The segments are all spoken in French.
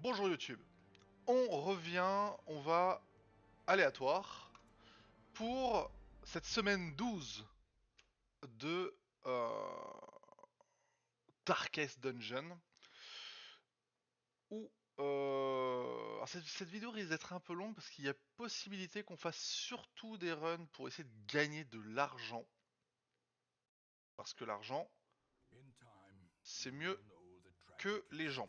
Bonjour YouTube. On revient, on va aléatoire pour cette semaine 12 de Darkest Dungeon où alors cette vidéo risque d'être un peu longue parce qu'il y a possibilité qu'on fasse surtout des runs pour essayer de gagner de l'argent parce que l'argent c'est mieux que les gens.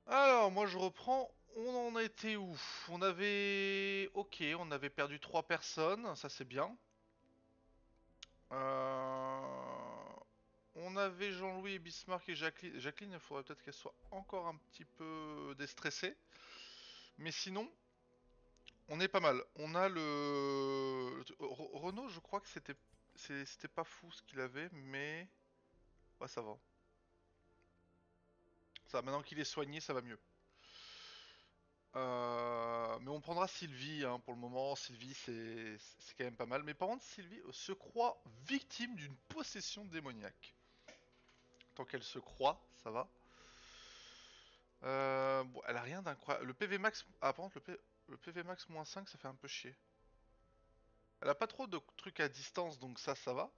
Alors, moi je reprends. On en était où? On avait... Ok, on avait perdu 3 personnes, ça c'est bien. On avait Jean-Louis, Bismarck et Jacqueline. Jacqueline, il faudrait peut-être qu'elle soit encore un petit peu déstressée. Mais sinon, on est pas mal. On a Renaud, je crois que c'était pas fou ce qu'il avait, mais... Ouais, ça va. Ça, maintenant qu'il est soigné, ça va mieux. Mais on prendra Sylvie hein, pour le moment. Sylvie, c'est quand même pas mal. Mais par contre, Sylvie se croit victime d'une possession démoniaque. Tant qu'elle se croit, ça va. Bon, elle a rien d'incroyable. Le PV max. Ah, par contre, le PV max moins 5, ça fait un peu chier. Elle a pas trop de trucs à distance, donc ça va.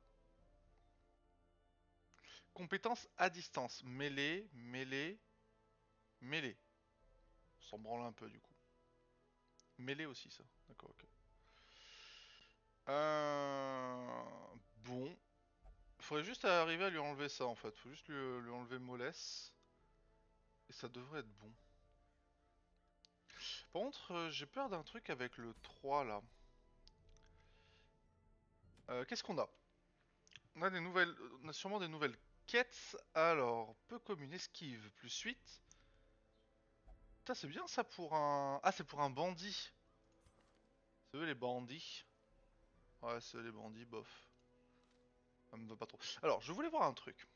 Compétences à distance. Mêlée, mêlée, mêlée. On s'en branle un peu du coup. Mêlée aussi, ça. D'accord, ok. Bon. Faudrait juste arriver à lui enlever ça en fait. Faut juste lui enlever mollesse. Et ça devrait être bon. Par contre, j'ai peur d'un truc avec le 3 là. Qu'est-ce qu'on a? On a des nouvelles. On a sûrement des nouvelles quêtes. Alors, peu commune, esquive, plus 8. Putain, c'est bien ça pour un. Ah, c'est pour un bandit. C'est eux les bandits. Ouais, c'est eux les bandits, bof. Ça me va pas trop. Alors, je voulais voir un truc.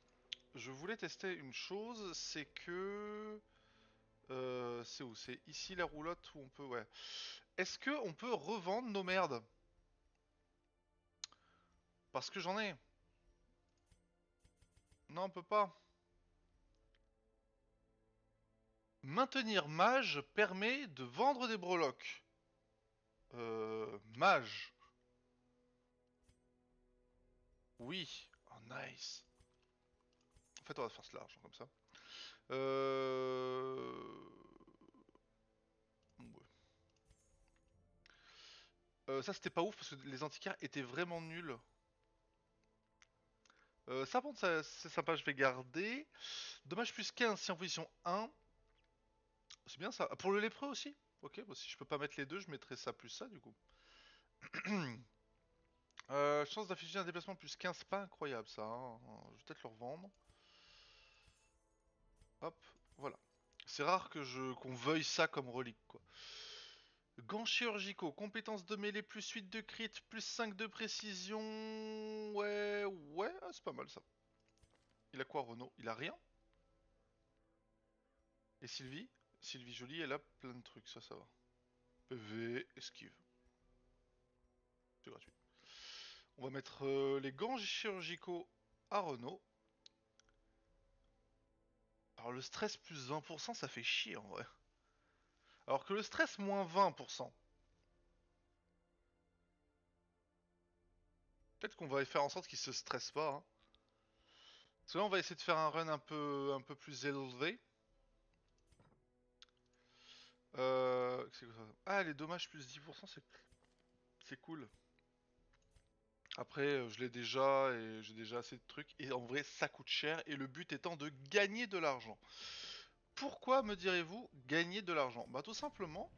Je voulais tester une chose, c'est que. C'est où? C'est ici la roulotte où on peut. Ouais. Est-ce que on peut revendre nos merdes? Parce que j'en ai. Non, on peut pas. Maintenir mage permet de vendre des breloques. Mage. Oui. Oh, nice. En fait, on va faire ce large, comme ça. Ouais. Ça, c'était pas ouf parce que les antiquaires étaient vraiment nuls. Ça, par contre, c'est sympa, je vais garder. Dommage plus 15 si en position 1. C'est bien ça. Pour le lépreux aussi? Ok, bon, si je peux pas mettre les deux, je mettrai ça plus ça du coup. Chance d'afficher un déplacement plus 15, pas incroyable ça. Hein. Je vais peut-être le revendre. Hop, voilà. C'est rare qu'on veuille ça comme relique quoi. Gants chirurgicaux, compétences de mêlée plus 8 de crit, plus 5 de précision. Ouais, ouais, ah, c'est pas mal ça. Il a quoi Renault? Il a rien? Et Sylvie? Sylvie Jolie, elle a plein de trucs, ça va. PV, esquive. C'est gratuit. On va mettre les gants chirurgicaux à Renault. Alors le stress plus 20%, ça fait chier en vrai. Alors que le stress moins 20%. Peut-être qu'on va faire en sorte qu'il se stresse pas. Hein. Parce que là on va essayer de faire un run un peu plus élevé. Ah les dommages plus 10%, c'est cool. Après je l'ai déjà et j'ai déjà assez de trucs. Et en vrai ça coûte cher. Et le but étant de gagner de l'argent. Pourquoi me direz-vous gagner de l'argent? Bah tout simplement.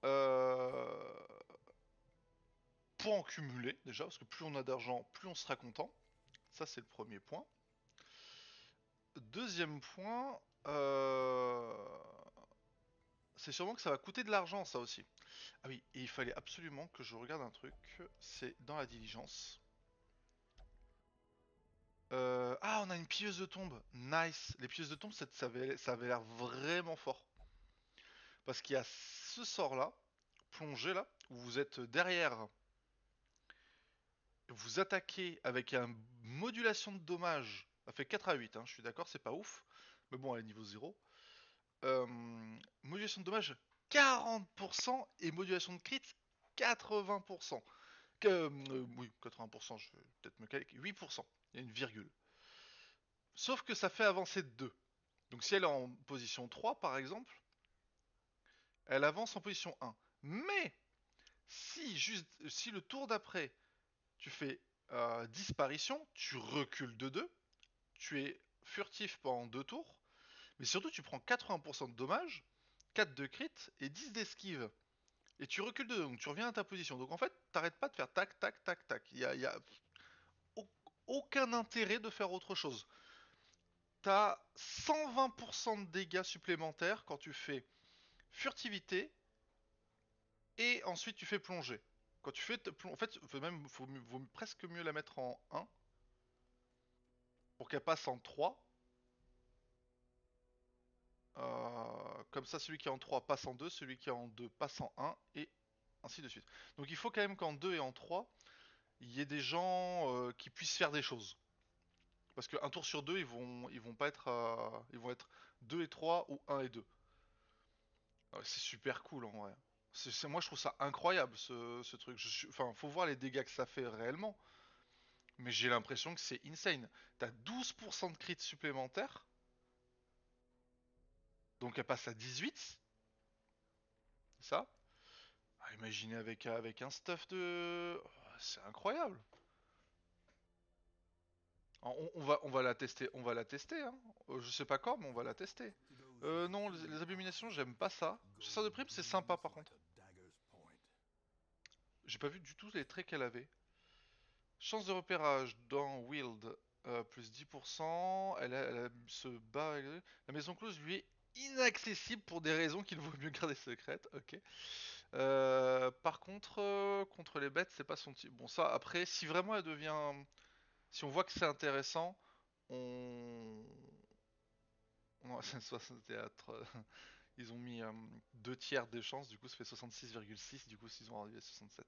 Euh, pour en cumuler déjà, parce que plus on a d'argent, plus on sera content. Ça c'est le premier point. Deuxième point, c'est sûrement que ça va coûter de l'argent ça aussi. Ah oui, et il fallait absolument que je regarde un truc, c'est dans la diligence. Ah, on a une pieuse de tombe, nice. Les pieuses de tombe, ça avait l'air vraiment fort. Parce qu'il y a ce sort là, plongé là, où vous êtes derrière, vous attaquez avec une modulation de dommages. Ça fait 4 à 8, hein, je suis d'accord, c'est pas ouf. Mais bon, elle est niveau 0. Euh, Modulation de dommage 40% et modulation de crit 80%. Oui, 80%, je vais peut-être me calquer. 8%, il y a une virgule. Sauf que ça fait avancer de 2. Donc si elle est en position 3 par exemple, elle avance en position 1. Mais si le tour d'après tu fais disparition, tu recules de 2, tu es furtif pendant 2 tours, mais surtout tu prends 80% de dommages, 4 de crit et 10 d'esquive. Et tu recules de 2, donc tu reviens à ta position. Donc en fait, t'arrêtes pas de faire tac, tac, tac, tac. Il y a aucun intérêt de faire autre chose. T'as 120% de dégâts supplémentaires quand tu fais furtivité et ensuite tu fais plonger. Quand tu fais en fait, vaut presque mieux la mettre en 1 pour qu'elle passe en 3. Comme ça, celui qui est en 3 passe en 2, celui qui est en 2 passe en 1 et ainsi de suite. Donc il faut quand même qu'en 2 et en 3, il y ait des gens qui puissent faire des choses. Parce qu'un tour sur 2, ils vont pas être, ils vont être 2 et 3 ou 1 et 2. Ouais, c'est super cool en vrai. Moi je trouve ça incroyable ce truc. Enfin, faut voir les dégâts que ça fait réellement. Mais j'ai l'impression que c'est insane. T'as 12% de crit supplémentaires. Donc elle passe à 18. Ça. Ah, imaginez avec un stuff de... Oh, c'est incroyable. On va la tester. On va la tester. Hein. Je sais pas quand, mais on va la tester. Non, les abominations, j'aime pas ça. Chasseur de primes, c'est sympa par contre. J'ai pas vu du tout les traits qu'elle avait. Chance de repérage dans Wild, plus 10%. Elle se bat. La maison close lui est inaccessible pour des raisons qu'il vaut mieux garder secrètes. Ok. Par contre, contre les bêtes, c'est pas son type. Bon, ça, après, si vraiment elle devient. Si on voit que c'est intéressant, on. Non, c'est 64. Ils ont mis 2 tiers des chances, du coup ça fait 66,6, du coup s'ils ont arrivé à 67.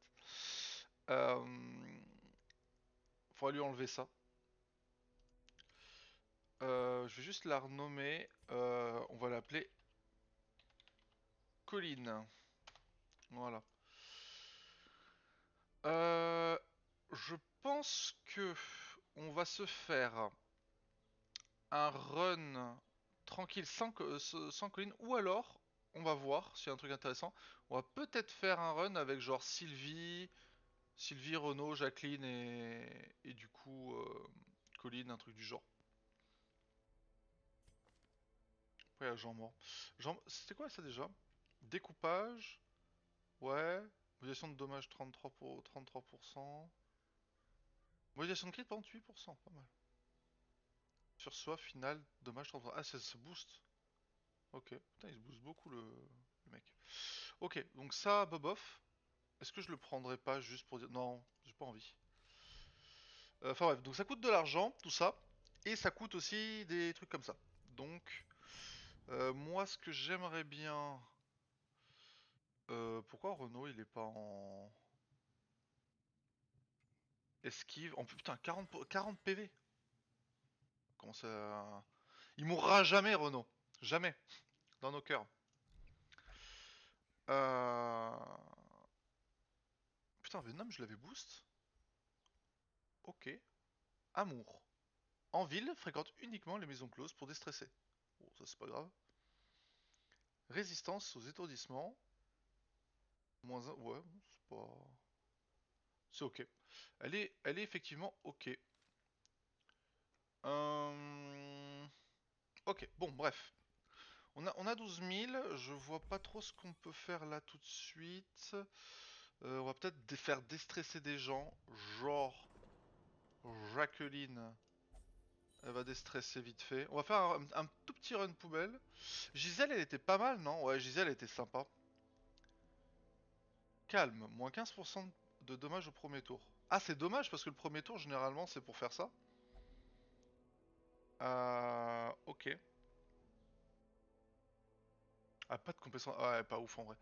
Faudra lui enlever ça. Je vais juste la renommer. On va l'appeler Colline. Voilà. Je pense que on va se faire un run tranquille sans Colline. Ou alors, on va voir s'il y a un truc intéressant. On va peut-être faire un run avec genre Sylvie, Renaud, Jacqueline et du coup Colline, un truc du genre. Après, il y a Jean mort. C'était quoi ça déjà? Découpage. Ouais. Modulation de dommages 33 pour 33%. Modulation de crit par contre 8%, pas mal. Sur soi, final, dommage 33. Ah, ça se booste. Ok. Putain, il se booste beaucoup le mec. Ok, donc ça, Boboff. Est-ce que je le prendrais pas juste pour dire... Non, j'ai pas envie. Enfin bref, donc ça coûte de l'argent, tout ça. Et ça coûte aussi des trucs comme ça. Donc, moi, ce que j'aimerais bien... pourquoi Renault, il est pas en... Esquive? Putain, 40 PV. Comment ça... Il mourra jamais, Renault. Jamais. Dans nos cœurs. Euh... Putain, Venom, je l'avais boost. Ok. Amour. En ville, fréquente uniquement les maisons closes pour déstresser. Bon, ça c'est pas grave. Résistance aux étourdissements. Moins 1. Ouais, c'est pas... C'est ok. Elle est effectivement ok. Ok, bon, bref. On a 12 000. Je vois pas trop ce qu'on peut faire là tout de suite. On va peut-être faire déstresser des gens. Genre Jacqueline. Elle va déstresser vite fait. On va faire un tout petit run poubelle. Gisèle, elle était pas mal, non? Ouais, Gisèle, elle était sympa. Calme, moins 15% de dommages au premier tour. Ah, c'est dommage parce que le premier tour, généralement, c'est pour faire ça. Ok. Ah, pas de compétence. Ah, ouais, pas ouf en vrai.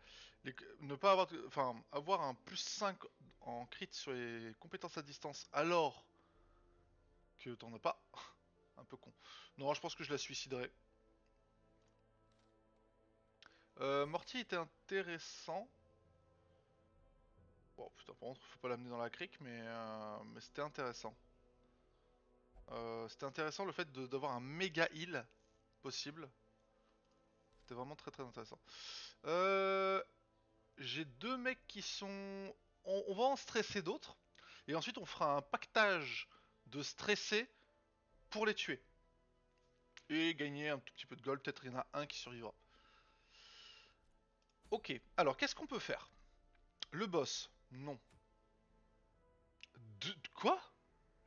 Ne pas avoir. Enfin, avoir un plus 5 en crit sur les compétences à distance alors que t'en as pas. Un peu con. Non, je pense que je la suiciderai. Morty était intéressant. Bon, putain, par contre, faut pas l'amener dans la crique, mais c'était intéressant. C'était intéressant le fait d'avoir un méga heal possible. C'était vraiment très très intéressant. Euh, J'ai deux mecs qui sont... On va en stresser d'autres. Et ensuite, on fera un pactage de stressés pour les tuer. Et gagner un tout petit peu de gold. Peut-être il y en a un qui survivra. Ok, alors qu'est-ce qu'on peut faire? Le boss, non. Quoi?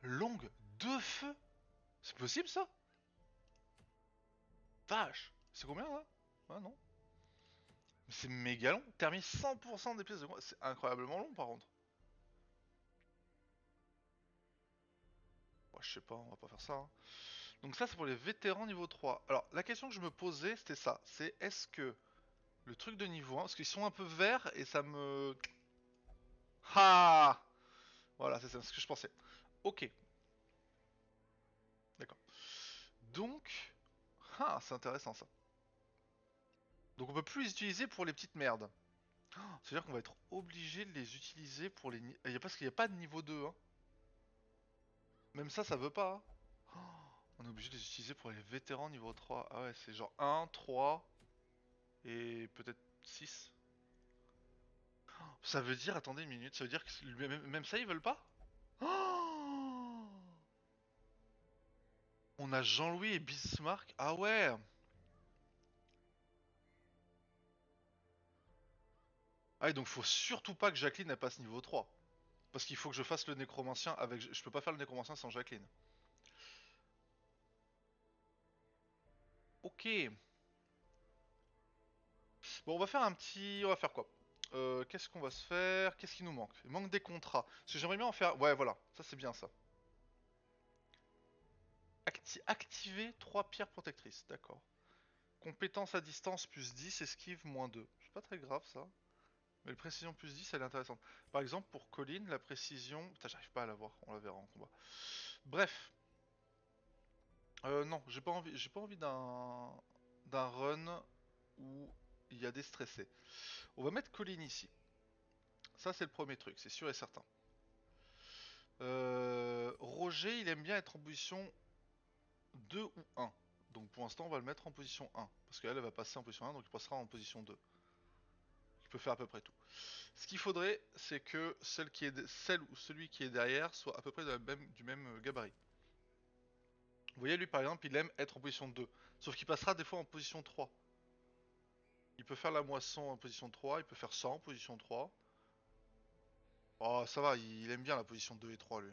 Longue de feu? C'est possible ça? Vache! C'est combien là? Ah non. Mais c'est méga long. Termine 100% des pièces de combat. C'est incroyablement long par contre. Bon, je sais pas, on va pas faire ça, hein. Donc ça c'est pour les vétérans niveau 3. Alors la question que je me posais c'était ça. C'est est-ce que le truc de niveau 1, parce qu'ils sont un peu verts et ça me... Ah! Voilà, c'est ça ce que je pensais. Ok, d'accord. Donc... Ah, c'est intéressant ça. Donc on peut plus les utiliser pour les petites merdes. C'est-à-dire qu'on va être obligé de les utiliser pour les... Parce qu'il n'y a pas de niveau 2, hein. Même ça veut pas, hein. On est obligé de les utiliser pour les vétérans niveau 3. Ah ouais, c'est genre 1, 3 et peut-être 6. Ça veut dire, attendez une minute, ça veut dire que même ça ils veulent pas. Oh, on a Jean-Louis et Bismarck. Ah ouais. Ah et donc faut surtout pas que Jacqueline elle passe niveau 3. Parce qu'il faut que je fasse le nécromancien avec... Je peux pas faire le nécromancien sans Jacqueline. Ok. Bon, on va faire un petit... On va faire quoi? Qu'est-ce qu'on va se faire? Qu'est-ce qui nous manque? Il manque des contrats. Parce que j'aimerais bien en faire... Ouais, voilà. Ça, c'est bien, ça. Activer 3 pierres protectrices. D'accord. Compétence à distance plus 10, esquive moins 2. C'est pas très grave, ça. Mais la précision plus 10, elle est intéressante. Par exemple, pour Colline, la précision... Putain, j'arrive pas à la voir. On la verra en combat. Bref. Non, j'ai pas envie d'un run où il y a des stressés. On va mettre Colline ici. Ça, c'est le premier truc, c'est sûr et certain. Roger, il aime bien être en position 2 ou 1. Donc pour l'instant, on va le mettre en position 1. Parce qu'elle, elle va passer en position 1, donc il passera en position 2. Il peut faire à peu près tout. Ce qu'il faudrait, c'est que celle ou celui qui est derrière soit à peu près du même gabarit. Vous voyez, lui par exemple, il aime être en position 2. Sauf qu'il passera des fois en position 3. Il peut faire la moisson en position 3, il peut faire ça en position 3. Oh, ça va, il aime bien la position 2 et 3, lui.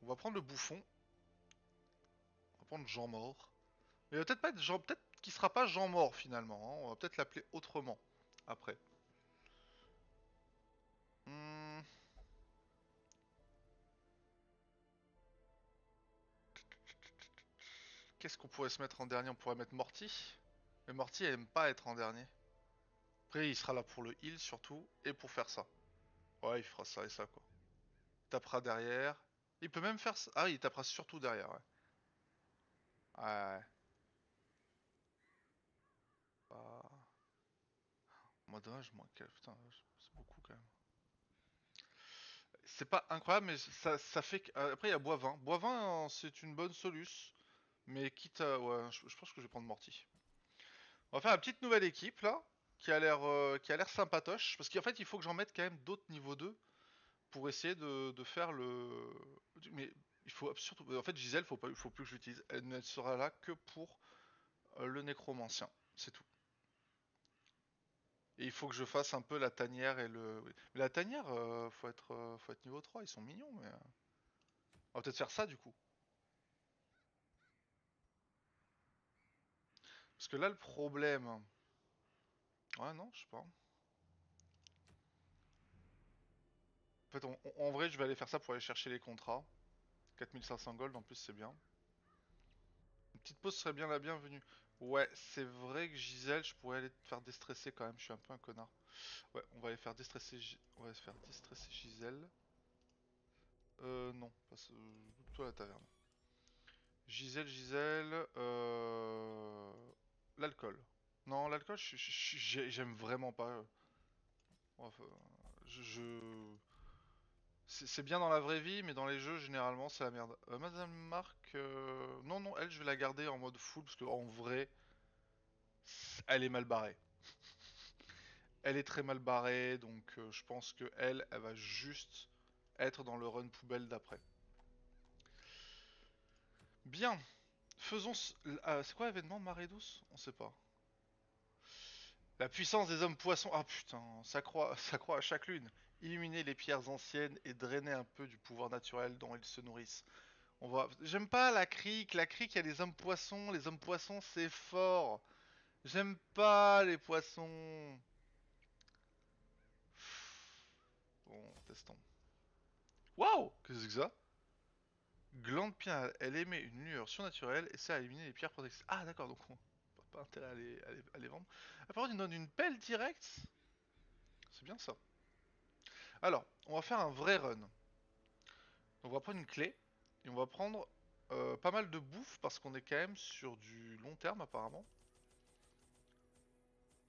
On va prendre le bouffon. On va prendre Jean Mort. Mais il va peut-être pas être Jean... Peut-être qu'il sera pas Jean Mort, finalement, hein. On va peut-être l'appeler autrement. Après. Hmm, Qu'est-ce qu'on pourrait se mettre en dernier? On pourrait mettre Morty. Mais Morty, elle aime pas être en dernier. Après, il sera là pour le heal, surtout. Et pour faire ça. Ouais, il fera ça et ça, quoi. Il tapera derrière. Il peut même faire ça. Ah oui, il tapera surtout derrière, ouais. Ouais. Bah... Moi, dommage, moi, putain, c'est beaucoup, quand même. C'est pas incroyable, mais ça fait que... Après, il y a Boivin. Boivin, c'est une bonne soluce. Mais quitte à... Ouais, je pense que je vais prendre Morty. On va faire une petite nouvelle équipe, là. Qui a l'air sympatoche. Parce qu'en fait, il faut que j'en mette quand même d'autres niveau 2. Pour essayer de faire le... Mais il faut surtout... En fait, Gisèle, faut plus que je l'utilise. Elle ne sera là que pour le nécromancien. C'est tout. Et il faut que je fasse un peu la tanière et le... Oui. Mais la tanière, faut être niveau 3. Ils sont mignons, mais... On va peut-être faire ça, du coup. Parce que là, le problème... Ouais, non, je sais pas. En fait, en vrai, je vais aller faire ça pour aller chercher les contrats. 4500 gold, en plus, c'est bien. Une petite pause serait bien la bienvenue. Ouais, c'est vrai que Gisèle, je pourrais aller te faire déstresser quand même, je suis un peu un connard. Ouais, on va aller faire déstresser, on va se faire déstresser Gisèle. Non, passe toi à la taverne. Gisèle, l'alcool. Non, l'alcool, j'aime vraiment pas. Enfin, c'est bien dans la vraie vie, mais dans les jeux, généralement, c'est la merde. Madame Mark, non, non, elle, je vais la garder en mode full, parce que en vrai, elle est mal barrée. Elle est très mal barrée, donc je pense que elle va juste être dans le run poubelle d'après. Bien, faisons... c'est quoi l'événement marée douce? On sait pas. La puissance des hommes poissons. Ah putain, ça croît à chaque lune. Illuminer les pierres anciennes et drainer un peu du pouvoir naturel dont ils se nourrissent. On va. J'aime pas la crique. La crique, il y a les hommes poissons. Les hommes poissons, c'est fort. J'aime pas les poissons. Bon, testons. Waouh! Qu'est-ce que c'est que ça? Glande pinéale. Elle émet une lueur surnaturelle et sert à éliminer les pierres protectrices. Ah d'accord, donc on n'a pas intérêt à les vendre. Ah, par contre, il donne une pelle directe. C'est bien ça. Alors, on va faire un vrai run. On va prendre une clé et on va prendre pas mal de bouffe parce qu'on est quand même sur du long terme apparemment.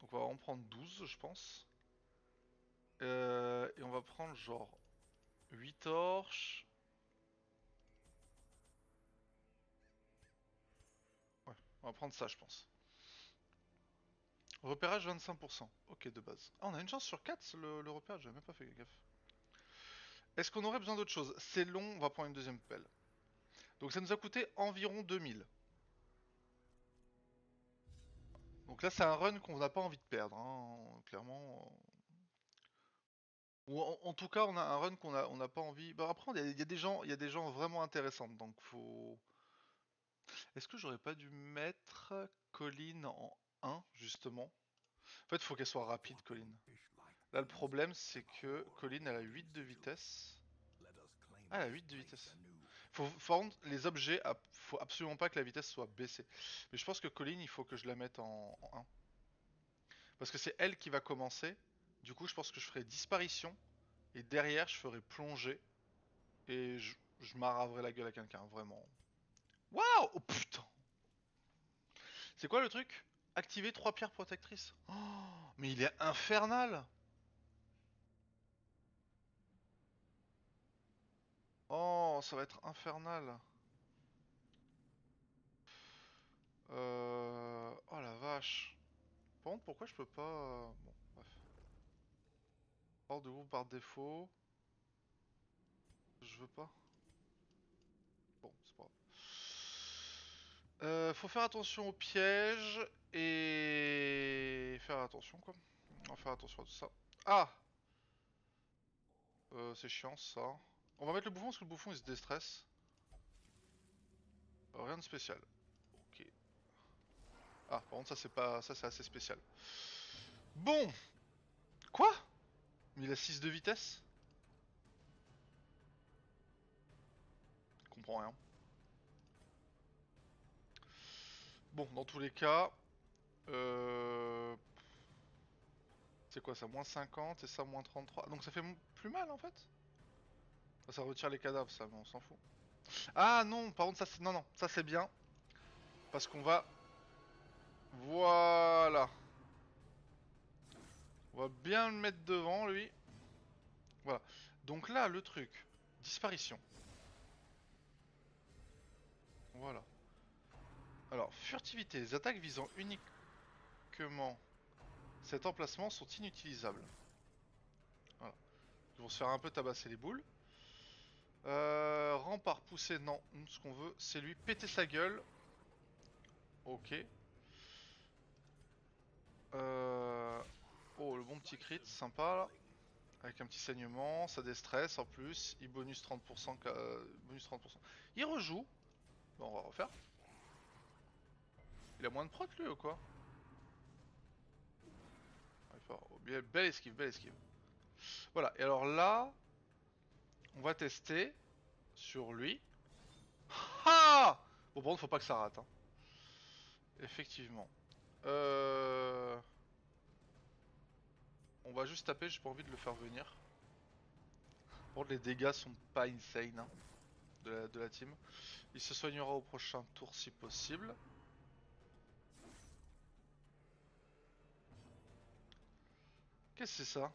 Donc on va en prendre 12 je pense. Et on va prendre genre 8 torches. Ouais, on va prendre ça je pense. Repérage 25%. Ok de base. Ah on a une chance sur 4 le repérage, j'avais même pas fait gaffe. Est-ce qu'on aurait besoin d'autre chose? C'est long, on va prendre une deuxième pelle. Donc ça nous a coûté environ 2000. Donc là c'est un run qu'on n'a pas envie de perdre, hein, clairement. Ou en tout cas, on a un run on n'a pas envie. Bah après, il y a des gens, il y a des gens vraiment intéressants, donc faut. Est-ce que j'aurais pas dû mettre Colline en 1 justement? En fait, il faut qu'elle soit rapide, Colline. Là, le problème, c'est que Colline, elle a 8 de vitesse. Ah, elle a 8 de vitesse. Faut rendre les objets, faut absolument pas que la vitesse soit baissée. Mais je pense que Colline, il faut que je la mette en 1. Parce que c'est elle qui va commencer. Du coup, je pense que je ferai disparition. Et derrière, je ferai plongée. Et je m'arraverai la gueule à quelqu'un, vraiment. Waouh! Oh putain! C'est quoi le truc? Activer 3 pierres protectrices. Oh, mais il est infernal! Oh, ça va être infernal. Oh la vache. Par contre, pourquoi je peux pas... Bon, bref. Hors de groupe par défaut. Je veux pas. Bon, c'est pas grave. Faut faire attention aux pièges et faire attention quoi. On va faire attention à tout ça. Ah! C'est chiant ça. On va mettre le bouffon parce que le bouffon il se déstresse. Rien de spécial. Ok. Ah, par contre ça c'est pas. Ça c'est assez spécial. Bon! Quoi? Mais il a 6 de vitesse? Je comprends rien. Bon, dans tous les cas. C'est quoi ça? Moins 50 et ça moins 33. Donc ça fait plus mal en fait? Ah, ça retire les cadavres ça, mais on s'en fout. Ah non, par contre ça c'est. Non, non, ça c'est bien. Parce qu'on va. Voilà. On va bien le mettre devant lui. Voilà. Donc là, le truc. Disparition. Voilà. Alors, furtivité. Les attaques visant uniquement cet emplacement sont inutilisables. Voilà. Ils vont se faire un peu tabasser les boules. Rempart poussé, non. Nous, ce qu'on veut, c'est lui péter sa gueule. Ok. Oh, le bon petit crit, sympa là. Avec un petit saignement, ça déstresse en plus. Il bonus 30%. Bonus 30%. Il rejoue. Bon, on va refaire. Il a moins de prot lui ou quoi? Oh, belle esquive, belle esquive. Voilà, et alors là, on va tester sur lui. Ah! Bon, bon, faut pas que ça rate. Hein. Effectivement. On va juste taper, j'ai pas envie de le faire venir. Bon, les dégâts sont pas insane hein, de la team. Il se soignera au prochain tour si possible. Qu'est-ce que c'est ça?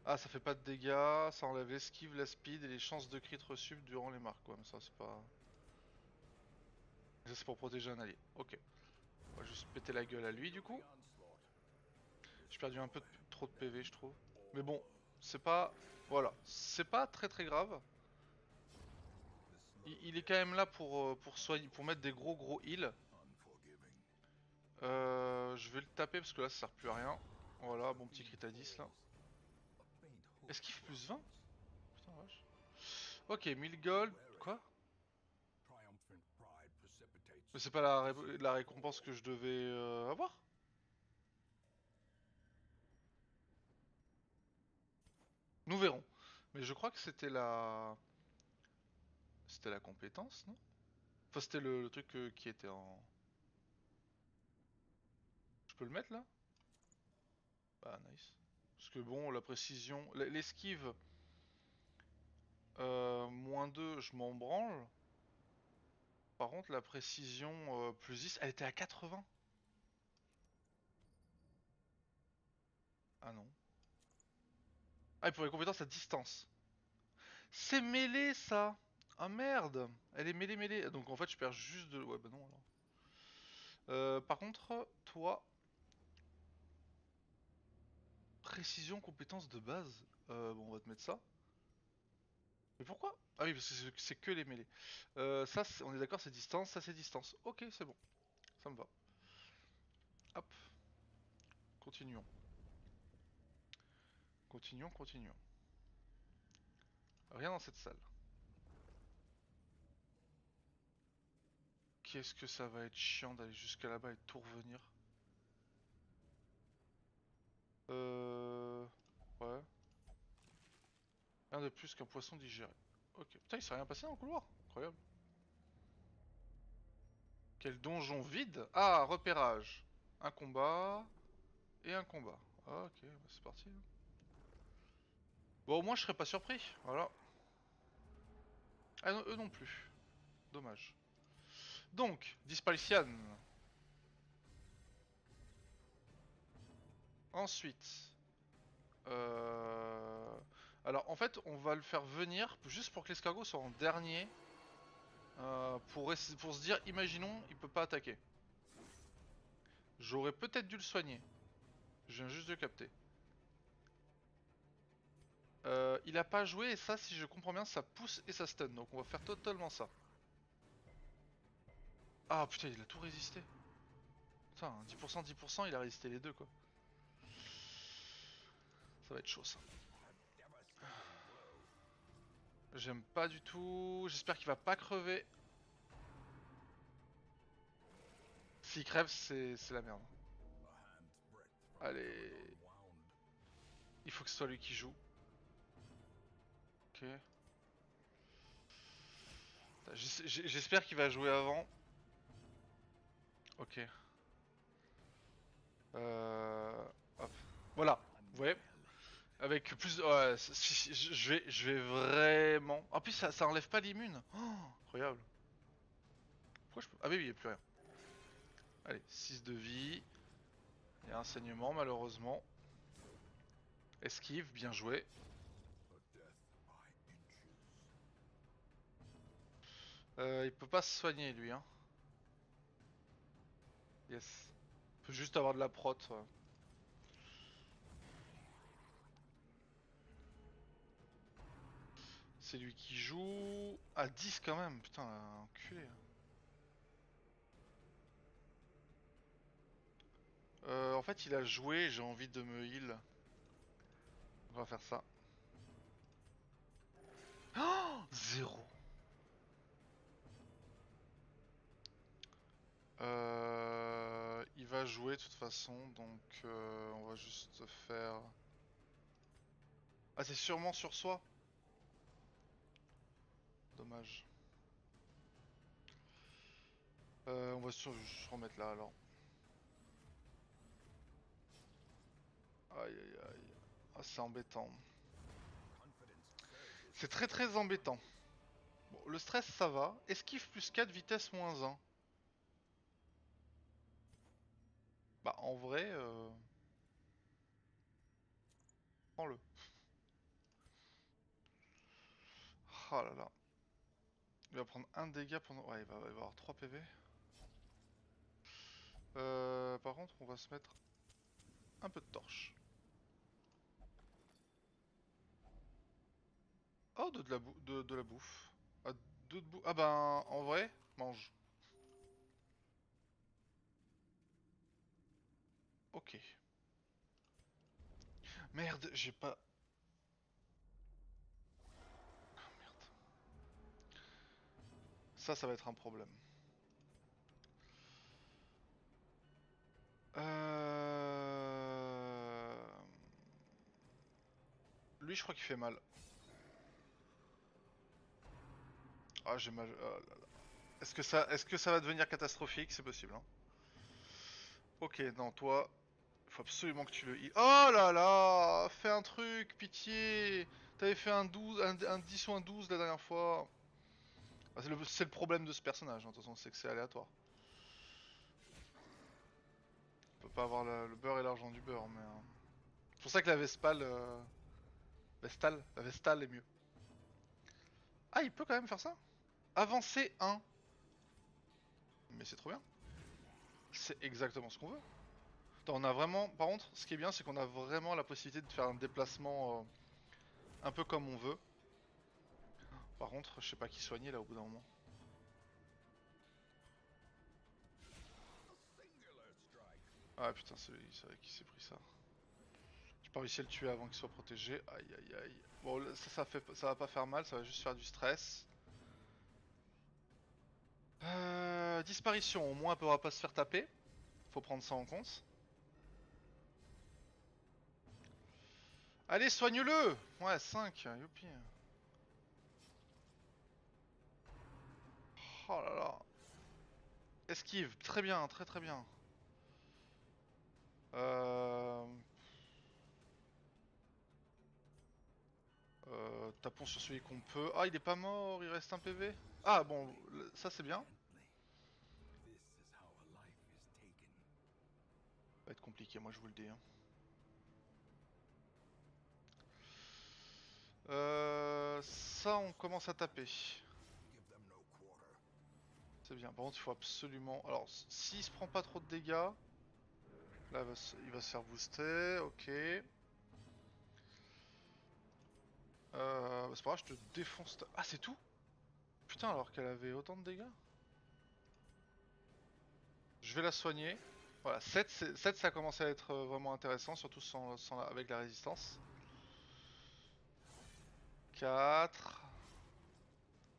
Ah, ça fait pas de dégâts, ça enlève l'esquive, la speed et les chances de crit reçues durant les marques. Ouais, mais ça c'est pas... Ça c'est pour protéger un allié. Ok. On va juste péter la gueule à lui du coup. J'ai perdu un peu trop de PV je trouve. Mais bon, c'est pas... Voilà, c'est pas très très grave. Il est quand même là pour soigner, pour mettre des gros heals. Je vais le taper parce que là ça sert plus à rien. Voilà, bon petit crit à 10 là. Esquive plus 20. Putain vache. Ok, 1000 gold. Quoi? Mais c'est pas la récompense que je devais avoir? Nous verrons. Mais je crois que c'était la... C'était la compétence, non? Enfin c'était le truc qui était en... Je peux le mettre là? Bah nice. Parce que bon, la précision... L'esquive... -2, je m'en branle. Par contre, la précision plus 10, elle était à 80. Ah non. Ah, et pour les compétences à distance. C'est mêlé ça. Ah merde. Elle est mêlée. Donc en fait, je perds juste de... Ouais, bah non alors. Par contre, toi... Précision, compétence de base. Bon, on va te mettre ça. Mais pourquoi? Ah oui, parce que c'est que les mêlées. Ça, on est d'accord, c'est distance. Ça, c'est distance. Ok, c'est bon. Ça me va. Hop. Continuons. Continuons. Rien dans cette salle. Qu'est-ce que ça va être chiant d'aller jusqu'à là-bas et tout revenir. Ouais. Rien de plus qu'un poisson digéré. Ok. Putain, il s'est rien passé dans le couloir. Incroyable. Quel donjon vide? Ah, repérage. Un combat et un combat. Ah, ok, bah c'est parti. Hein. Bon, au moins, je serais pas surpris. Voilà. Ah non, eux non plus. Dommage. Donc, Disparition. Ensuite. Alors, en fait, on va le faire venir juste pour que l'escargot soit en dernier. Pour se dire, imaginons, il peut pas attaquer. J'aurais peut-être dû le soigner. Je viens juste de capter. Il a pas joué et ça, si je comprends bien, ça pousse et ça stun. Donc on va faire totalement ça. Ah putain, il a tout résisté. Putain, 10%, 10%, il a résisté les deux quoi. Ça va être chaud ça. J'aime pas du tout. J'espère qu'il va pas crever. S'il crève, c'est la merde. Allez. Il faut que ce soit lui qui joue. Ok. J'espère qu'il va jouer avant. Ok. Hop. Voilà. Vous voyez? Avec plus... Ouais, je vais vraiment... En plus, ça enlève pas l'immune. Oh, incroyable. Pourquoi je peux... Ah oui, il n'y a plus rien. Allez, 6 de vie. Il y a un saignement, malheureusement. Esquive, bien joué. Il peut pas se soigner, lui. Hein. Yes. Il peut juste avoir de la prot. Ouais. C'est lui qui joue... À 10 quand même. Putain, enculé. En fait, il a joué, j'ai envie de me heal. On va faire ça. Oh, 0. Il va jouer de toute façon, donc on va juste faire... Ah, c'est sûrement sur soi. Dommage. On va se remettre là alors. Aïe aïe aïe. Ah, c'est embêtant. C'est très très embêtant. Bon, le stress ça va. Esquive plus 4, vitesse moins 1. Bah en vrai... Prends-le. Oh là là. Il va prendre un dégât pendant... Ouais, il va avoir 3 PV. Par contre, on va se mettre un peu de torche. Oh, de la bouffe. Ah, ah ben, en vrai, mange. Ok. Merde, j'ai pas... Ah, merde. Ça va être un problème. Lui, je crois qu'il fait mal. Ah, j'ai mal... oh là là. Est-ce que ça va devenir catastrophique? C'est possible, hein. Ok, non, toi, il faut absolument que tu le heal. Oh là là! Fais un truc, pitié! T'avais fait un 12, un 10 ou un 12 la dernière fois. Ah, c'est le problème de ce personnage, hein, de toute façon, c'est que c'est aléatoire. On peut pas avoir le beurre et l'argent du beurre, mais... C'est pour ça que la Vespale... la Vestale est mieux. Ah, il peut quand même faire ça? Avancer 1. Mais c'est trop bien. C'est exactement ce qu'on veut. Attends, on a vraiment... Par contre, ce qui est bien, c'est qu'on a vraiment la possibilité de faire un déplacement un peu comme on veut. Par contre, je sais pas qui soigner là au bout d'un moment. Ah putain, c'est vrai qui s'est pris ça. J'ai pas réussi à le tuer avant qu'il soit protégé. Aïe aïe aïe. Bon, ça va pas faire mal, ça va juste faire du stress. Disparition, au moins elle pourra pas se faire taper. Faut prendre ça en compte. Allez, soigne-le! Ouais, 5, youpi. Oh là là. Esquive, très bien, très très bien. Euh... Tapons sur celui qu'on peut. Ah, il est pas mort, il reste un PV. Ah bon, ça c'est bien. Va être compliqué, moi je vous le dis, hein. Ça on commence à taper. C'est bien. Par contre, il faut absolument... Alors, s'il se prend pas trop de dégâts... Là, il va se faire booster. Ok. C'est pas grave, je te défonce... Ah, c'est tout? Putain, alors qu'elle avait autant de dégâts. Je vais la soigner. Voilà, 7, 7 ça commence à être vraiment intéressant, surtout avec la résistance. 4.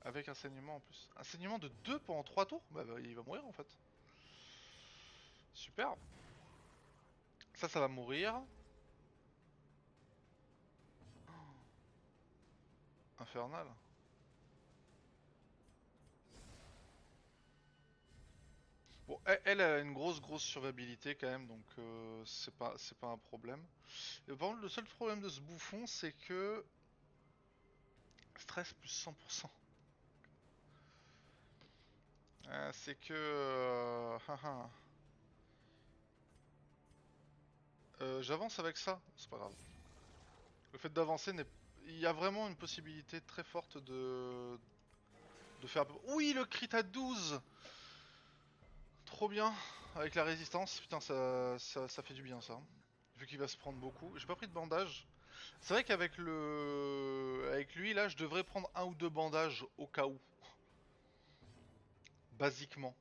Avec un saignement en plus. Un saignement de 2 pendant 3 tours? Bah, il va mourir en fait. Super. Ça va mourir. Infernal. Bon, elle a une grosse survivabilité quand même, donc c'est pas un problème. Et par contre, le seul problème de ce bouffon, c'est que... Stress plus 100%. C'est que... j'avance avec ça, c'est pas grave. Le fait d'avancer n'est... Il y a vraiment une possibilité très forte de faire... Oui, le crit à 12. Trop bien. Avec la résistance, putain, ça fait du bien ça. Vu qu'il va se prendre beaucoup. J'ai pas pris de bandage. C'est vrai qu'avec avec lui, là, je devrais prendre un ou deux bandages au cas où. Basiquement.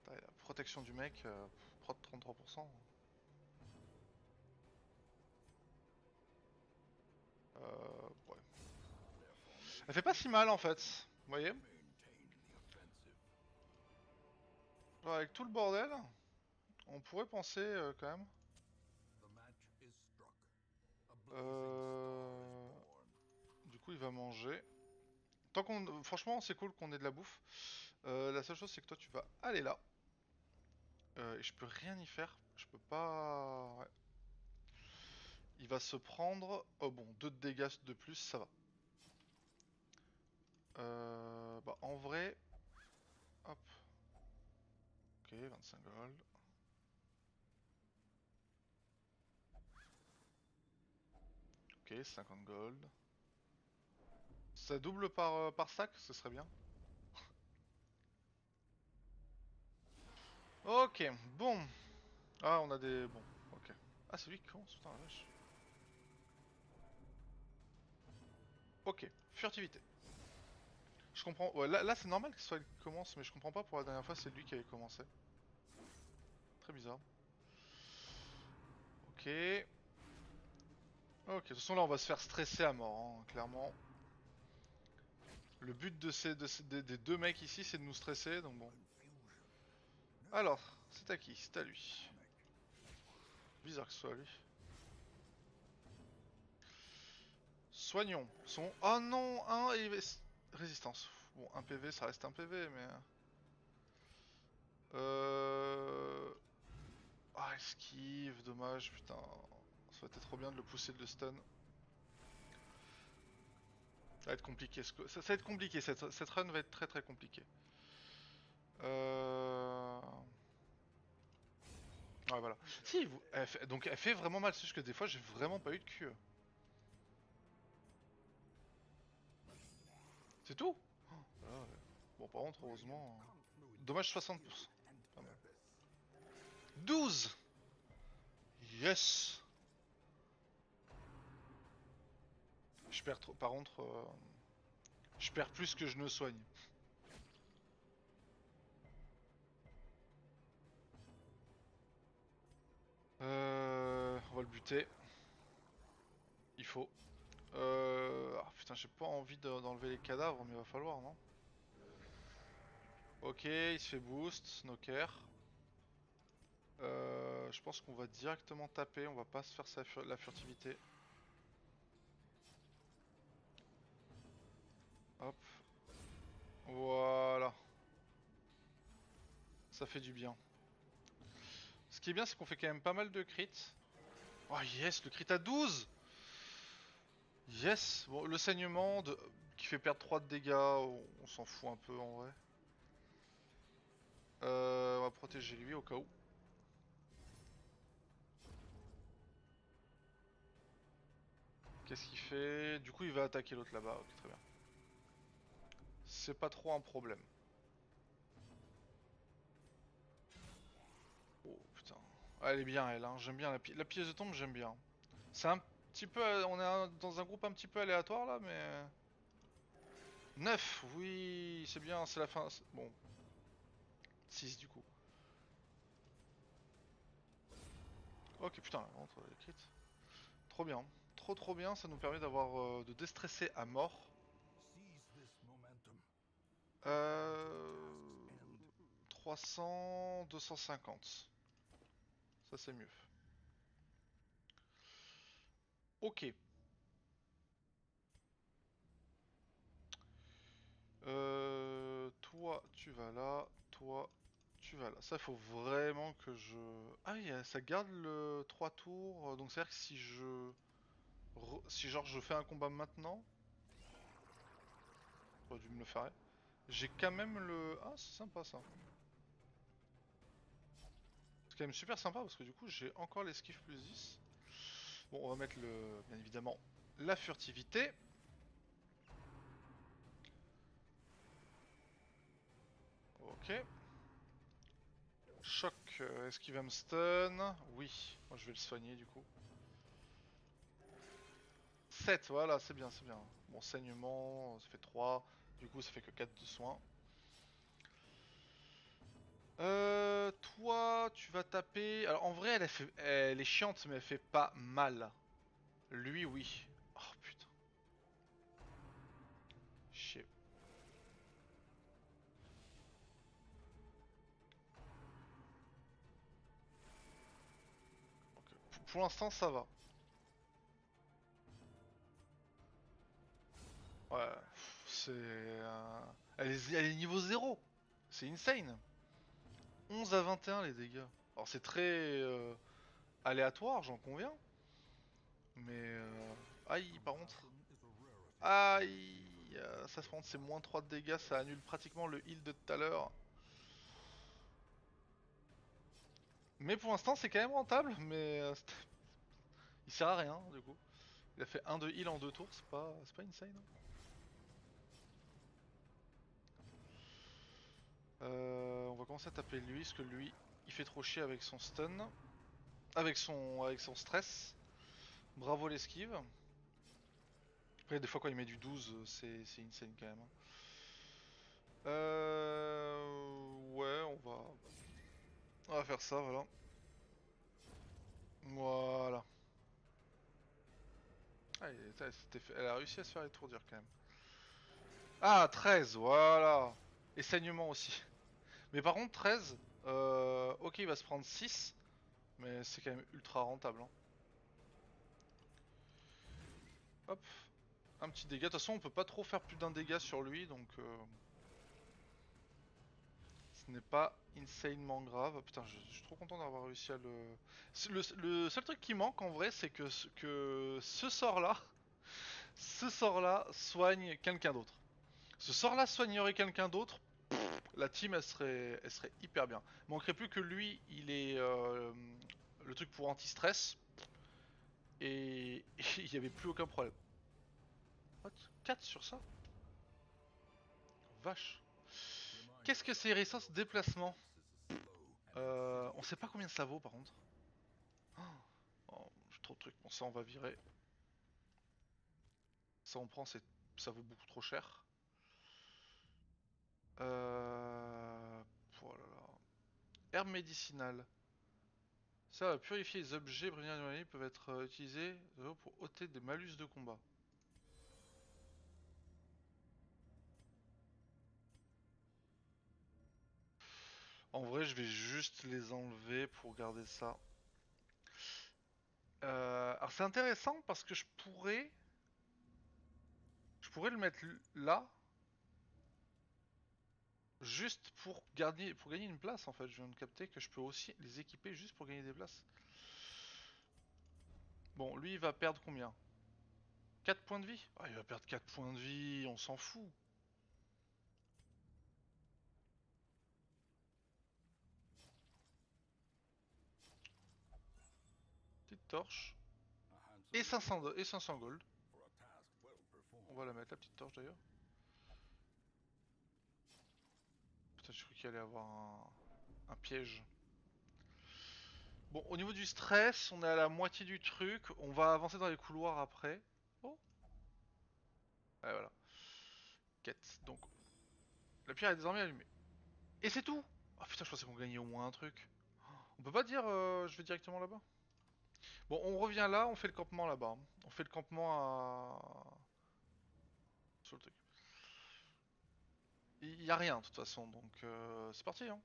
La protection du mec, prod 33%. Ouais. Elle fait pas si mal en fait. Vous voyez? Genre, avec tout le bordel, on pourrait penser quand même. Euh... Du coup, il va manger. Tant qu'on, franchement, c'est cool qu'on ait de la bouffe. La seule chose, c'est que toi, tu vas aller là. Et je peux rien y faire. Je peux pas. Ouais. Il va se prendre. Oh bon, 2 de dégâts de plus, ça va. Bah, en vrai. Hop. Ok, 25 gold. Ok, 50 gold. Ça double par sac, ce serait bien. Ok, bon. Ah, on a des... Bon, ok. Ah, c'est lui qui commence, putain la vache. Ok, furtivité. Je comprends. Ouais, là c'est normal que ce soit lui qui commence, mais je comprends pas pour la dernière fois, c'est lui qui avait commencé. Très bizarre. Ok. Ok, de toute façon là on va se faire stresser à mort, hein, clairement. Le but des deux mecs ici c'est de nous stresser, donc bon. Alors, c'est à qui? C'est à lui. Bizarre que ce soit lui. Soignons. Son... Oh non, un et... Résistance. Bon, un PV ça reste un PV, mais... Ah, esquive, dommage, putain. Ça aurait été trop bien de le pousser de le stun. Ça va être compliqué, ça va être compliqué, cette run va être très très compliquée. Ouais voilà. Si, donc elle fait vraiment mal, c'est juste que des fois j'ai vraiment pas eu de cul. C'est tout? Ah ouais. Bon par contre heureusement... Dommage 60%. Pas mal. 12. Yes. Je perds trop... Par contre... Je perds plus que je ne soigne. On va le buter. Il faut. Ah putain, j'ai pas envie d'enlever les cadavres, mais il va falloir, non? Ok, il se fait boost, no care. Je pense qu'on va directement taper, on va pas se faire la furtivité. Hop. Voilà. Ça fait du bien. Ce qui est bien, c'est qu'on fait quand même pas mal de crits. Oh yes, le crit à 12. Yes. Bon, le saignement qui fait perdre 3 de dégâts, on s'en fout un peu en vrai. On va protéger lui au cas où. Qu'est-ce qu'il fait? Du coup, il va attaquer l'autre là-bas. Ok, très bien. C'est pas trop un problème. Oh putain. Ah, elle est bien elle, hein. J'aime bien la pièce de tombe, j'aime bien. C'est un petit peu... On est dans un groupe un petit peu aléatoire là, mais... 9, oui, c'est bien, c'est la fin. Bon, 6 du coup. Ok, putain, la rentre, les crits. Trop bien. Trop bien, ça nous permet d'avoir de déstresser à mort. Euh... 300, 250. Ça c'est mieux. Ok. Toi, tu vas là. Toi, tu vas là. Ça, faut vraiment que je... Ah oui, ça garde le 3 tours. Donc c'est-à-dire que si je... Si genre je fais un combat maintenant... J'aurais dû me le faire. J'ai quand même le... Ah, c'est sympa ça. C'est quand même super sympa parce que du coup j'ai encore l'esquive plus 10. Bon, on va mettre le... Bien évidemment, la furtivité. Ok. Choc, est-ce qu'il va me stun? Oui. Moi je vais le soigner du coup. 7, voilà, c'est bien, c'est bien. Bon, saignement, ça fait 3. Du coup, ça fait que 4 de soins. Toi, tu vas taper... Alors, en vrai, elle est chiante, mais elle fait pas mal. Lui, oui. Oh, putain. Chier. Ok. Pour l'instant, ça va. Ouais, c'est... elle est niveau 0. C'est insane. 11 à 21 les dégâts. Alors, c'est très aléatoire, j'en conviens. Mais... Aïe, par contre... Aïe, ça se prend, c'est moins 3 de dégâts, ça annule pratiquement le heal de tout à l'heure. Mais pour l'instant c'est quand même rentable, mais il sert à rien du coup. Il a fait 1 de heal en 2 tours, c'est pas insane. Hein. On va commencer à taper lui, parce que lui, il fait trop chier avec son stun. Avec son stress. Bravo l'esquive. Après, des fois, quand il met du 12, c'est insane quand même. Hein. Ouais, on va faire ça, voilà. Voilà. Ah, elle a réussi à se faire étourdir quand même. Ah, 13, voilà. Et saignement aussi. Mais par contre, 13, ok, il va se prendre 6, mais c'est quand même ultra rentable. Hein. Hop, un petit dégât. De toute façon, on peut pas trop faire plus d'un dégât sur lui, donc ce n'est pas insanement grave. Putain, je suis trop content d'avoir réussi à le... Le seul truc qui manque en vrai, c'est que ce sort-là, ce sort-là soigne quelqu'un d'autre. Ce sort-là soignerait quelqu'un d'autre, la team elle serait hyper bien. Manquerait plus que lui, il est le truc pour anti-stress et il n'y avait plus aucun problème. What 4 sur ça? Vache. Qu'est-ce que c'est résistance déplacement? On sait pas combien ça vaut par contre. Oh, j'ai trop de trucs. Bon ça on va virer. Ça on prend, ça vaut beaucoup trop cher. Oh là là. Herbe médicinale. Ça va purifier les objets prévenir les maladies peuvent être utilisés pour ôter des malus de combat. En vrai, je vais juste les enlever pour garder ça. Alors c'est intéressant parce que je pourrais le mettre là, juste pour gagner une place en fait. Je viens de capter que je peux aussi les équiper juste pour gagner des places. Bon, lui il va perdre combien? 4 points de vie? Ah, il va perdre 4 points de vie, on s'en fout. Petite torche. Et 500 gold. On va la mettre, la petite torche d'ailleurs. Putain, je crois qu'il allait avoir un piège. Bon, au niveau du stress, on est à la moitié du truc. On va avancer dans les couloirs après. Oh, ouais, voilà. Quête. Donc, la pierre est désormais allumée. Et c'est tout. Ah putain, je pensais qu'on gagnait au moins un truc. On peut pas dire je vais directement là-bas. Bon, on revient là, on fait le campement là-bas. On fait le campement sur le truc. Il y a rien de toute façon, donc c'est parti. Hein.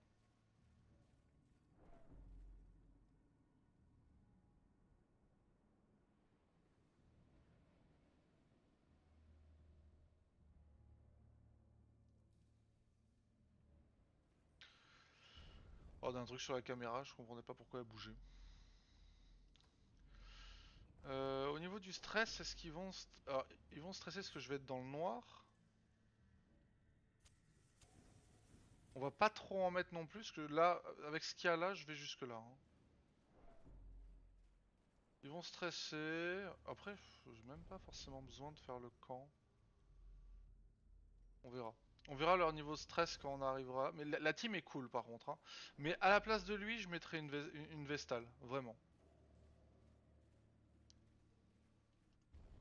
Oh, d'un truc sur la caméra, je comprenais pas pourquoi elle bougeait. Au niveau du stress, est-ce qu'ils vont... Alors, ils vont stresser parce que je vais être dans le noir. On va pas trop en mettre non plus, parce que là, avec ce qu'il y a là, je vais jusque là. Hein. Ils vont stresser. Après, j'ai même pas forcément besoin de faire le camp. On verra. On verra leur niveau stress quand on arrivera. Mais la team est cool par contre. Hein. Mais à la place de lui, je mettrais une Vestale. Vraiment.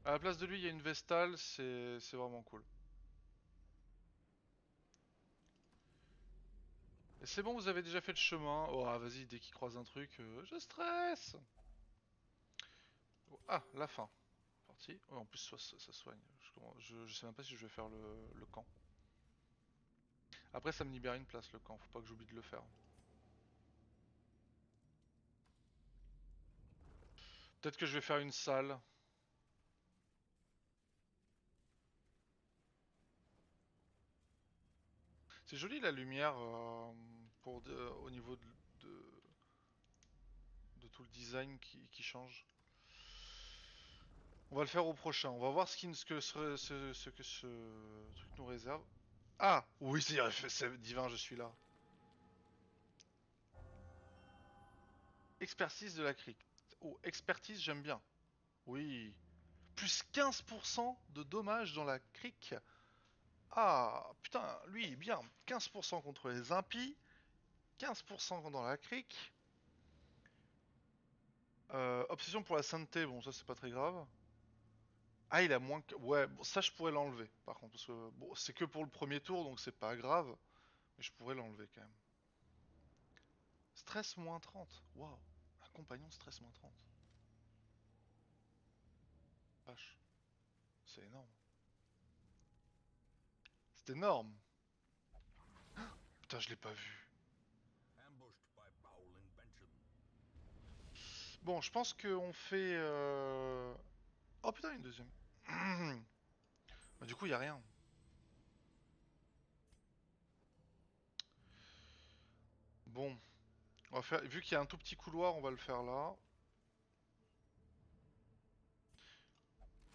À la place de lui, il y a une Vestale. C'est vraiment cool. Et c'est bon, vous avez déjà fait le chemin. Oh, ah, vas-y, dès qu'il croise un truc, je stresse. Oh, ah, la fin. Parti. Oh, en plus, ça soigne. Je sais même pas si je vais faire le camp. Après, ça me libère une place le camp. Faut pas que j'oublie de le faire. Peut-être que je vais faire une salle. C'est joli la lumière au niveau de tout le design qui change. On va le faire au prochain. On va voir ce que ce truc nous réserve. Ah oui, c'est divin, je suis là. Expertise de la crique. Oh, expertise, j'aime bien. Oui. Plus 15% de dommages dans la crique. Ah, putain, lui, bien. 15% contre les impies. 15% dans la crique. Obsession pour la sainteté, bon, ça c'est pas très grave. Ah, il a moins que... Ouais, bon, ça je pourrais l'enlever, par contre. Parce que, bon, c'est que pour le premier tour, donc c'est pas grave. Mais je pourrais l'enlever quand même. Stress moins 30. Waouh. Un compagnon stress moins 30. Vache. C'est énorme. C'est énorme. Putain, je l'ai pas vu. Bon, je pense qu'on fait... Oh putain, une deuxième. Bah, du coup, y a rien. Bon, on va faire... Vu qu'il y a un tout petit couloir, on va le faire là.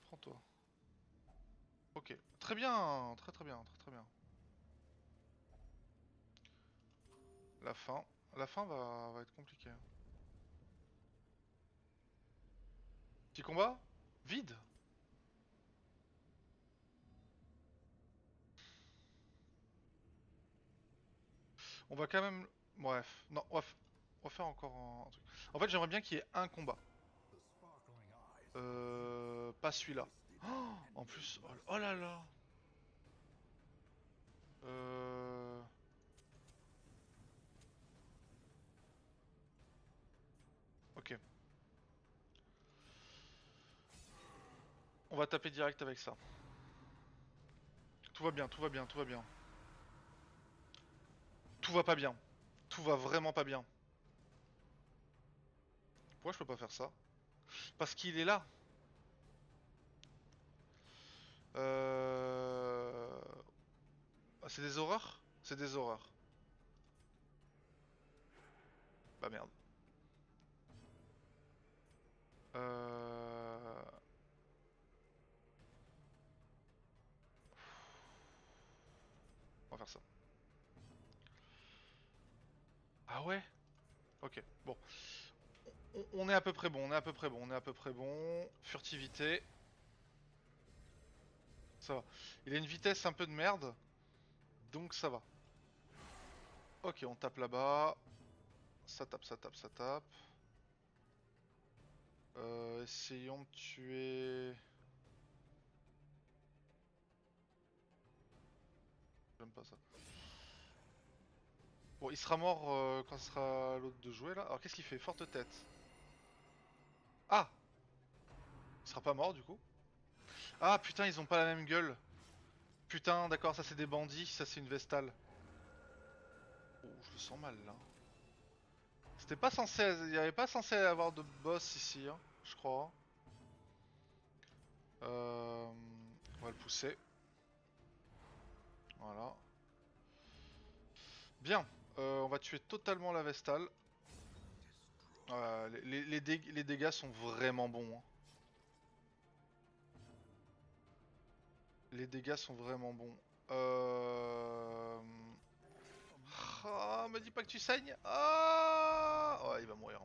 Prends-toi. Ok. Très bien. Très très bien. Très très bien. La fin. La fin va être compliquée. Petit combat? Vide? On va quand même... Bref. Non, on va faire encore un truc. En fait, j'aimerais bien qu'il y ait un combat. Pas celui-là. Oh, en plus... Oh là là. Euh... Ok. On va taper direct avec ça. Tout va bien, tout va bien, tout va bien. Tout va pas bien. Tout va vraiment pas bien. Pourquoi je peux pas faire ça? Parce qu'il est là. Euh... Ah, c'est des horreurs? C'est des horreurs. Bah merde. Euh... On va faire ça. Ah ouais? Ok, bon. On est à peu près bon, on est à peu près bon, on est à peu près bon. Furtivité. Ça va. Il a une vitesse un peu de merde. Donc ça va. Ok, on tape là-bas. Ça tape, ça tape, ça tape. Essayons de tuer... J'aime pas ça. Bon, il sera mort quand ce sera l'autre de jouer là. Alors qu'est-ce qu'il fait? Forte tête. Ah! Il sera pas mort du coup. Ah putain, ils ont pas la même gueule. Putain, d'accord, ça c'est des bandits, ça c'est une Vestale. Oh, je le sens mal là. C'était pas censé... Il y avait pas censé avoir de boss ici, hein, je crois. On va le pousser. Voilà. Bien. On va tuer totalement la Vestale. Les dégâts sont vraiment bons, hein. Les dégâts sont vraiment bons. Euh... Ah, me dis pas que tu saignes. Ah, ouais, il va mourir.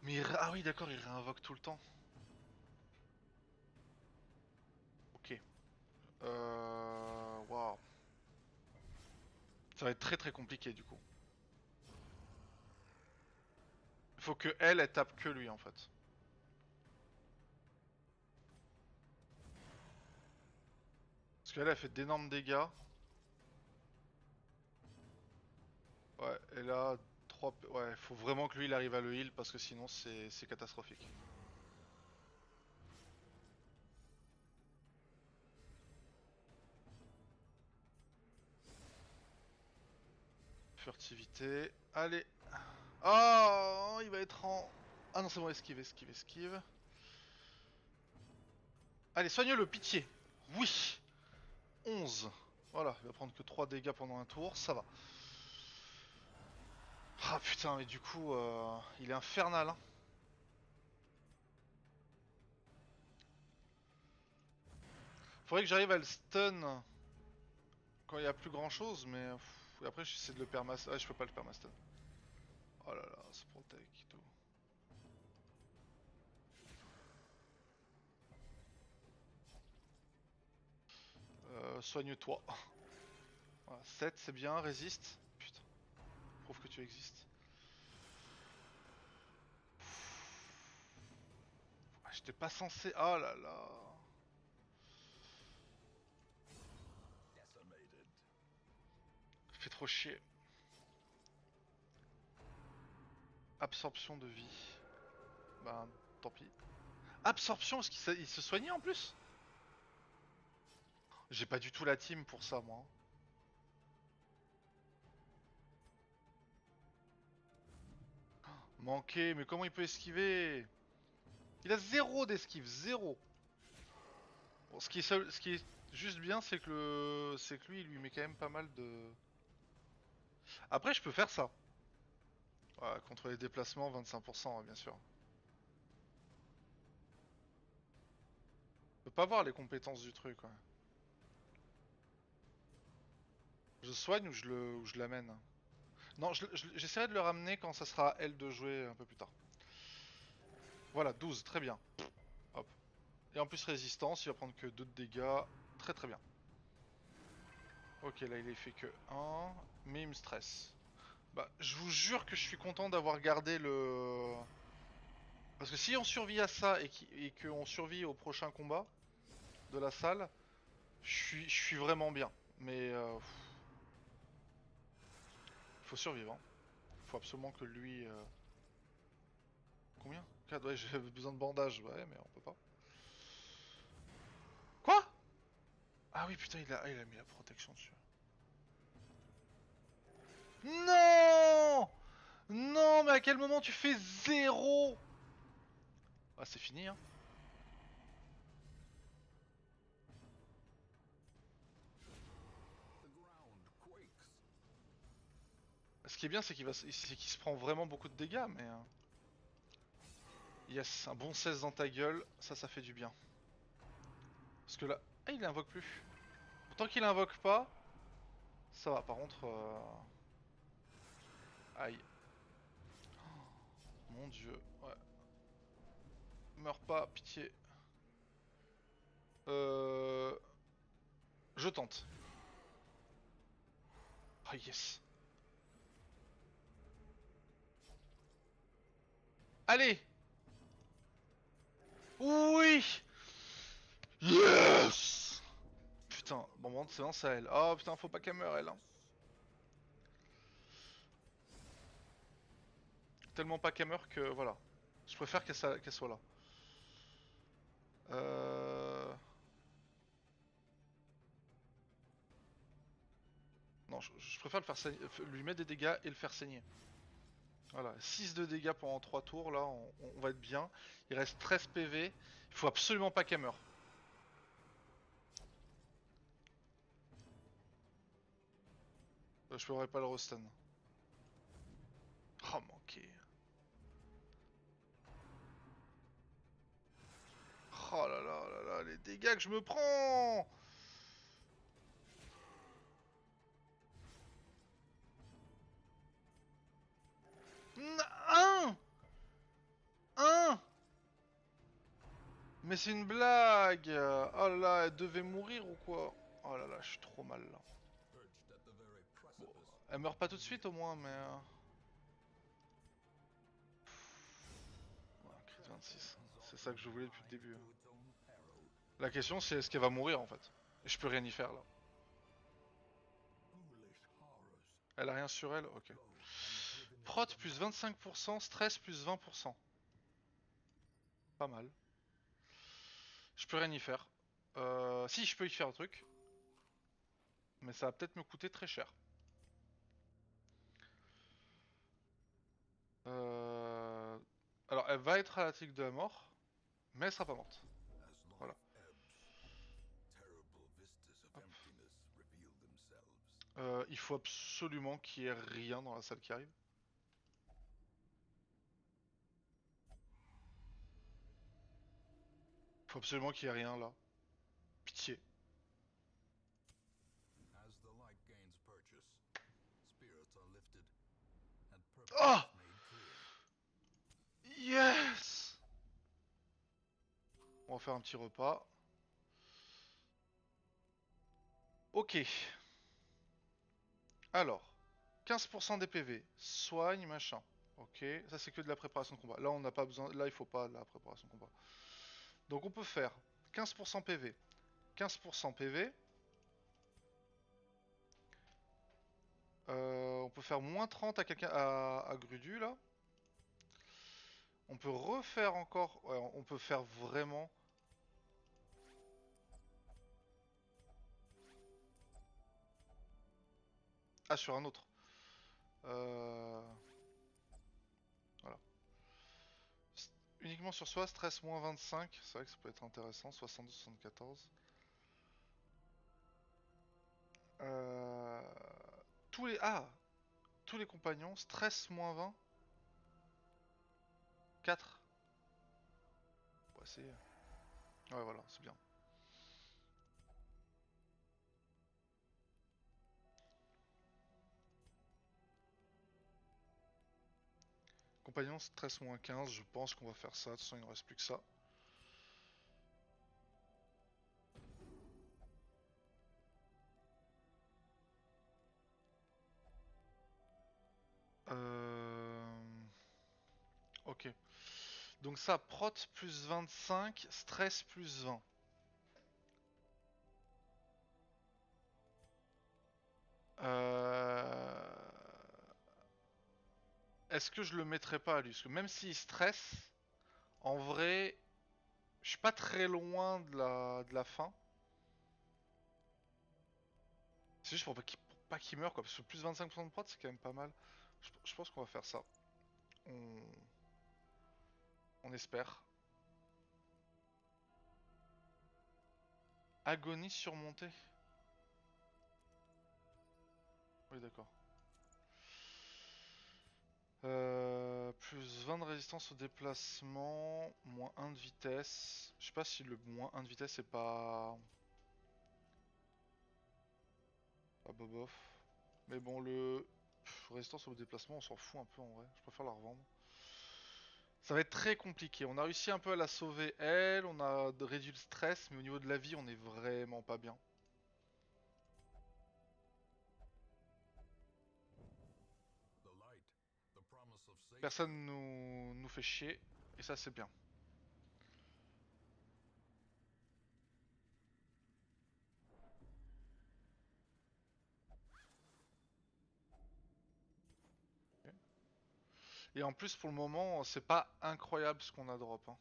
Mais ah oui, d'accord, il réinvoque tout le temps. Ok. Waouh. Ça va être très très compliqué du coup. Il faut que elle tape que lui en fait. Parce qu'elle a fait d'énormes dégâts. Ouais, et là, 3... Ouais, faut vraiment que lui il arrive à le heal parce que sinon c'est catastrophique. Furtivité. Allez. Oh, il va être en... Ah non, c'est bon, esquive, esquive, esquive. Allez, soigne-le, pitié. Oui. 11. Voilà, il va prendre que 3 dégâts pendant un tour, ça va. Ah putain, mais du coup, il est infernal, hein. Faudrait que j'arrive à le stun quand il y a plus grand chose, mais après j'essaie de le permaston. Ah, je peux pas le permaston. Oh là là, se protect et tout. Soigne-toi. Voilà, 7 c'est bien, résiste. Putain, prouve que tu existes. Ah, j'étais pas censé... Oh là là. Fait trop chier. Absorption de vie. Bah, tant pis. Absorption, parce qu'il se soignait en plus. J'ai pas du tout la team pour ça, moi. Manqué, mais comment il peut esquiver? Il a zéro d'esquive, zéro. Bon, ce qui est juste bien, c'est que lui, il lui met quand même pas mal de... Après, je peux faire ça. Ouais, contre les déplacements, 25%, ouais, bien sûr. Je peux pas voir les compétences du truc, ouais. Je soigne ou je l'amène? Non, j'essaierai de le ramener quand ça sera à elle de jouer un peu plus tard. Voilà, 12, très bien. Hop. Et en plus résistance, il va prendre que 2 de dégâts. Très très bien. Ok, là il est fait que 1. Mais il me stresse. Bah, je vous jure que je suis content d'avoir gardé le... Parce que si on survit à ça et qu'on survit au prochain combat de la salle, je suis vraiment bien. Mais faut survivre. Hein. Faut absolument que lui... Combien 4, ouais, j'avais besoin de bandages. Ouais, mais on peut pas. Quoi? Ah oui, putain, il a mis la protection dessus. Non! Non, mais à quel moment tu fais 0? Ah, c'est fini, hein. Ce qui est bien, c'est qu'il se prend vraiment beaucoup de dégâts, mais... Yes, un bon 16 dans ta gueule, ça fait du bien. Parce que là... Ah, il invoque plus. Tant qu'il invoque pas, ça va. Par contre... Aïe. Mon dieu, ouais. Meurs pas, pitié. Euh... Je tente. Ah, yes. Allez! Oui! Yes! Putain, bon, c'est lance à elle. Oh putain, faut pas qu'elle meure, elle. Hein. Tellement pas qu'elle meure que voilà. Je préfère qu'elle soit là. Euh... Non, je préfère le faire saigner, lui mettre des dégâts et le faire saigner. Voilà, 6 de dégâts pendant 3 tours, là, on va être bien. Il reste 13 PV. Il faut absolument pas qu'elle meure. Je pourrais pas le restun. Oh, manqué. Oh là là là là, les dégâts que je me prends! Un! Un! Mais c'est une blague! Oh là là, elle devait mourir ou quoi? Oh là là, je suis trop mal là. Bon, elle meurt pas tout de suite au moins, mais... Ouais, crit 26. C'est ça que je voulais depuis le début. La question c'est est-ce qu'elle va mourir en fait? Et je peux rien y faire là. Elle a rien sur elle? Ok. Prot plus 25%, stress plus 20%. Pas mal. Je peux rien y faire. Si, je peux y faire un truc. Mais ça va peut-être me coûter très cher. Euh... Alors, elle va être à la tique de la mort. Mais elle sera pas morte. Voilà. Il faut absolument qu'il y ait rien dans la salle qui arrive. Il faut absolument qu'il y ait rien là. Pitié. Oh! Yes! On va faire un petit repas. Ok. Alors, 15% des PV, soigne, machin. Ok, ça c'est que de la préparation de combat. Là, on n'a pas besoin. Là, il faut pas de la préparation de combat. Donc, on peut faire 15% PV, 15% PV. On peut faire moins 30 à quelqu'un à Grudu là. On peut refaire encore. Ouais, on peut faire vraiment. Ah, sur un autre. Voilà. Uniquement sur soi, stress moins 25. C'est vrai que ça peut être intéressant. 72-74. Euh... Tous les. Ah! Tous les compagnons, stress moins 20. 4. Ouais, c'est. Ouais, voilà, c'est bien. Compagnon, stress moins 15, je pense qu'on va faire ça. De toute façon, il ne reste plus que ça. Ok. Donc ça, prot plus 25, stress plus 20. Euh... Est-ce que je le mettrais pas à lui? Parce que même s'il stresse, en vrai, je suis pas très loin de la fin. C'est juste pour pas qu'il meure quoi. Parce que plus 25% de prot, c'est quand même pas mal. Je pense qu'on va faire ça. On, on espère. Agonie surmontée. Oui, d'accord. Plus 20 de résistance au déplacement, moins 1 de vitesse. Je sais pas si le moins 1 de vitesse est pas bobof. Mais bon, résistance au déplacement, on s'en fout un peu en vrai. Je préfère la revendre. Ça va être très compliqué. On a réussi un peu à la sauver elle, on a réduit le stress, mais au niveau de la vie, on est vraiment pas bien. Personne nous fait chier, et ça c'est bien. Et en plus, pour le moment, c'est pas incroyable ce qu'on a drop. Hein.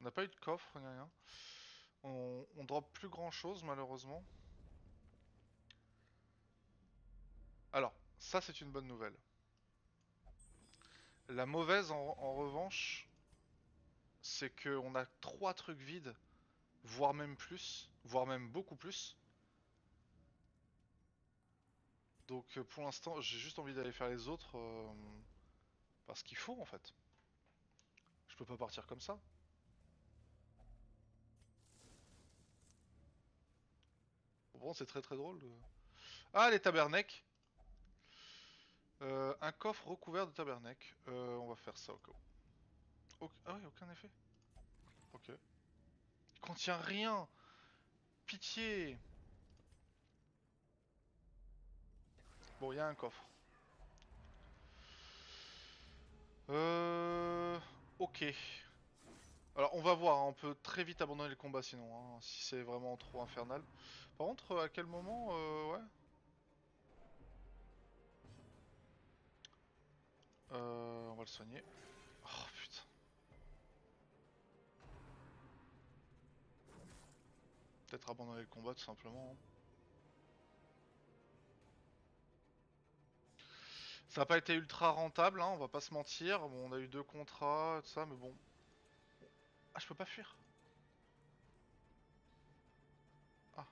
On n'a pas eu de coffre ni rien. On drop plus grand chose malheureusement. Alors, ça c'est une bonne nouvelle. La mauvaise en revanche, c'est qu'on a 3 trucs vides, voire même plus, voire même beaucoup plus. Donc pour l'instant, j'ai juste envie d'aller faire les autres parce qu'il faut en fait. Je peux pas partir comme ça. Bon, c'est très très drôle. Ah, les tabernèques. Un coffre recouvert de tabernèques. On va faire ça au cas où. Ah oui, aucun effet. Ok. Il contient rien. Pitié. Bon, il y a un coffre. Ok. Alors, on va voir, hein, on peut très vite abandonner le combat sinon, hein, si c'est vraiment trop infernal. Par contre, à quel moment, ouais. On va le soigner. Oh putain. Peut-être abandonner le combat tout simplement. Hein. Ça n'a pas été ultra rentable, hein, on va pas se mentir. Bon, on a eu 2 contrats, tout ça, mais bon. Ah, je peux pas fuir. Ah,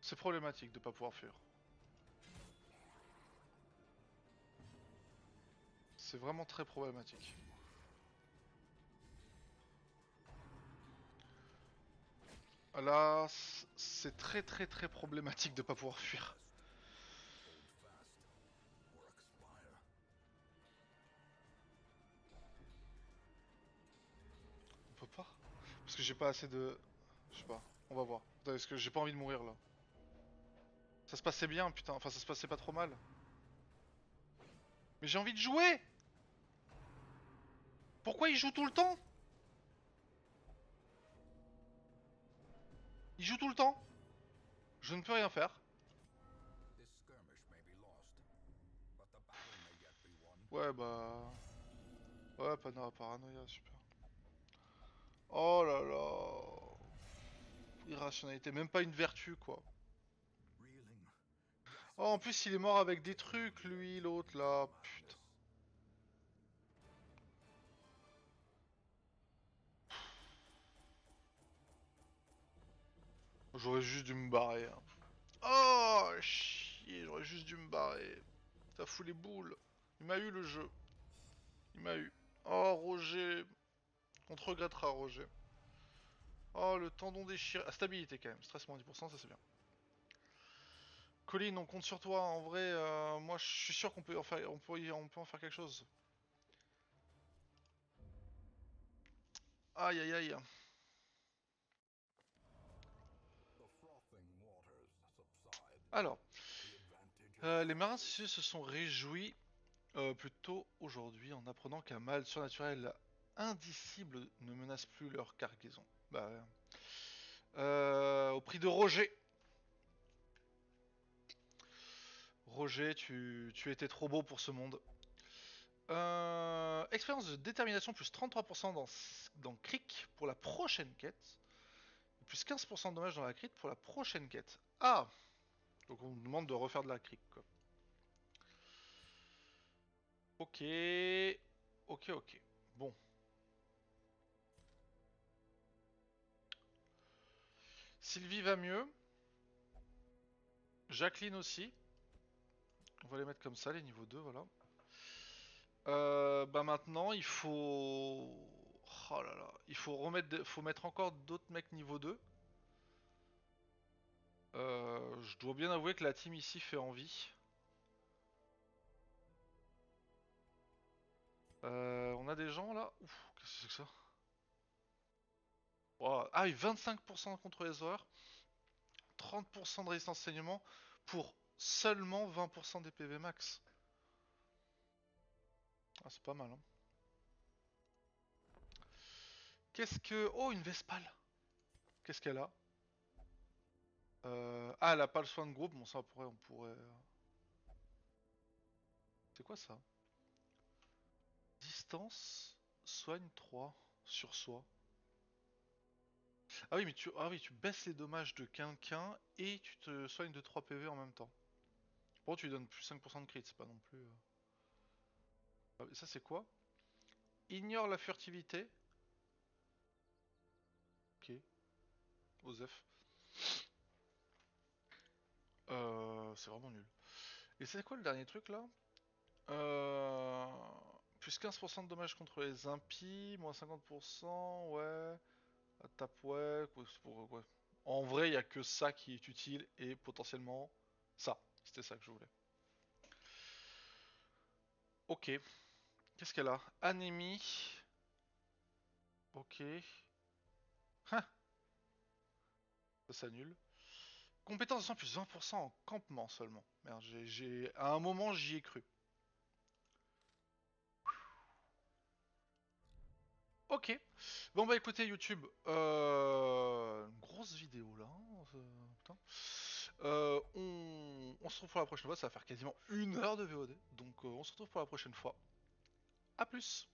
c'est problématique de pas pouvoir fuir. C'est vraiment très problématique. Là, c'est très très très problématique de pas pouvoir fuir. pas. Parce que j'ai pas assez de... Je sais pas, on va voir. Parce que j'ai pas envie de mourir là. Ça se passait bien, putain. Enfin, ça se passait pas trop mal. Mais j'ai envie de jouer. Pourquoi il joue tout le temps? Il joue tout le temps. Je ne peux rien faire. Ouais, bah... Ouais, paranoïa, super. Oh là là. Irrationalité, même pas une vertu, quoi. Oh, en plus, il est mort avec des trucs, lui, l'autre, là. Putain. J'aurais juste dû me barrer. Hein. Oh, chier, j'aurais juste dû me barrer. Ça fout les boules. Il m'a eu, le jeu. Il m'a eu. Oh, Roger. On te regrettera, Roger. Oh, le tendon déchiré. Ah, stabilité, quand même. Stress moins 10%, ça c'est bien. Colline, on compte sur toi. En vrai, moi, je suis sûr qu'on peut en faire, on peut en faire quelque chose. Aïe, aïe, aïe. Alors, les marins se sont réjouis plus tôt aujourd'hui en apprenant qu'un mal surnaturel indicible ne menace plus leur cargaison. Bah, ouais. Au prix de Roger. Roger, tu étais trop beau pour ce monde. Expérience de détermination plus 33% dans Cric pour la prochaine quête. Et plus 15% de dommages dans la crit pour la prochaine quête. Ah, donc on nous demande de refaire de la cric, quoi. Ok. Ok, ok. Bon. Sylvie va mieux. Jacqueline aussi. On va les mettre comme ça, les niveaux 2, voilà. Bah maintenant, il faut... Oh là là. Il faut faut mettre encore d'autres mecs niveau 2. Je dois bien avouer que la team ici fait envie. On a des gens là. Ouf, qu'est-ce que c'est que ça? Wow. Ah oui, 25% contre les horreurs, 30% de résistance saignement pour seulement 20% des PV max. Ah, c'est pas mal, hein. Qu'est-ce que... Oh, une Vespale. Qu'est-ce qu'elle a? Ah, elle a pas le soin de groupe. Bon, ça, on pourrait... C'est quoi ça? Distance, soigne 3 sur soi. Ah oui, mais tu baisses les dommages de quelqu'un et tu te soignes de 3 PV en même temps. Bon, tu lui donnes plus 5% de crit, c'est pas non plus... Ah, ça, c'est quoi? Ignore la furtivité. Ok, Osef. C'est vraiment nul. Et c'est quoi le dernier truc là? Plus 15% de dommages contre les impies, moins 50%, ouais. Tape, ouais, ouais. En vrai, il y a que ça qui est utile et potentiellement ça. C'était ça que je voulais. Ok. Qu'est-ce qu'elle a? Anémie. Ok. Hein, ça s'annule. Compétence de sang plus 20% en campement seulement. Merde, à un moment j'y ai cru. Ok. Bon bah écoutez YouTube, une grosse vidéo là. Hein, putain. On se retrouve pour la prochaine fois. Ça va faire quasiment 1 heure de VOD. Donc on se retrouve pour la prochaine fois. A plus.